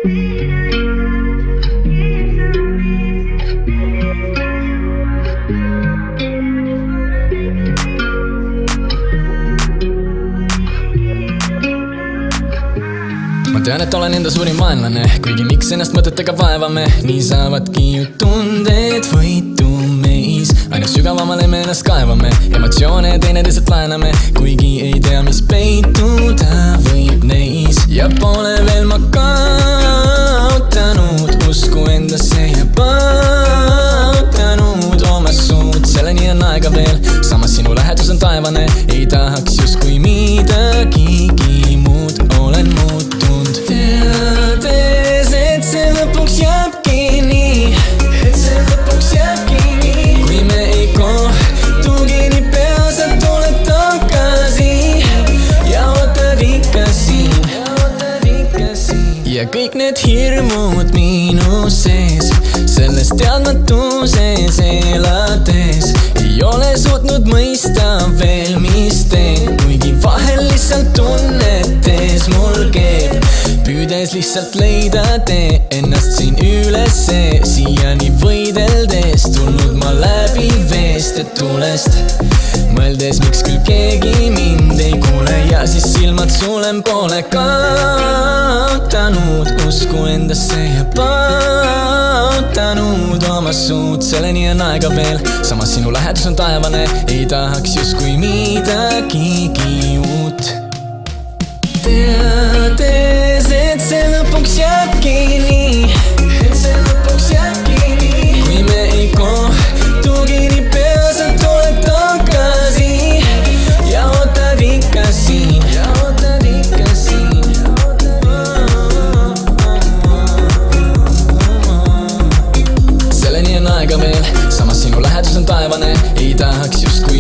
Ma tean, et olen enda suurim vaenlane, kuigi miks ennast mõtetega vaevame. Nii saavadki ju tunded võitu meis. Aina sügavamale me ennast kaevame, emotsioone teineteiselt laename, kuigi ei tea, mis peituda võib neis. Ja pole veel ma kaotanud usku endasse ja pautanud oma suud. Selleni on aega veel, samas sinu lähedus on taevane. Ei tahaks justkui midagigi muud, olen muutunud. Teades, et see lõpuks jääbki nii, et see lõpuks jääbki nii. Kui me ei kohtugi nii pea, sa tuled tagasi ja ootad ikka siin. Ja kõik need hirmud minu sees, selles teadmatuses elades, ei ole suutnud mõista veel, mis teen. Kuigi vahel lihtsalt tunnetes mul keeb, püüdes lihtsalt leida tee ennast siin ülesse. Siiani võideldes tulnud ma läbi veest ja tulest, mõeldes miks küll keegi mind ei kuule. Ja siis silmad sulem pole kaotanud usku endasse ja pautanud oma suud. Selleni on aega veel, samas sinu lähedus on taevane. Ei tahaks justkui midagigi uut. Teades, et see lõpuks jääbki nii, et see lõpuks jääbki nii. Kui me ei kohtugi nii pea, sa tuled tagasi ja ootad ikka siin, ja ootad ikka siin. Selleni on aega veel, samas sinu lähedus on taevane. Ei tahaks justkui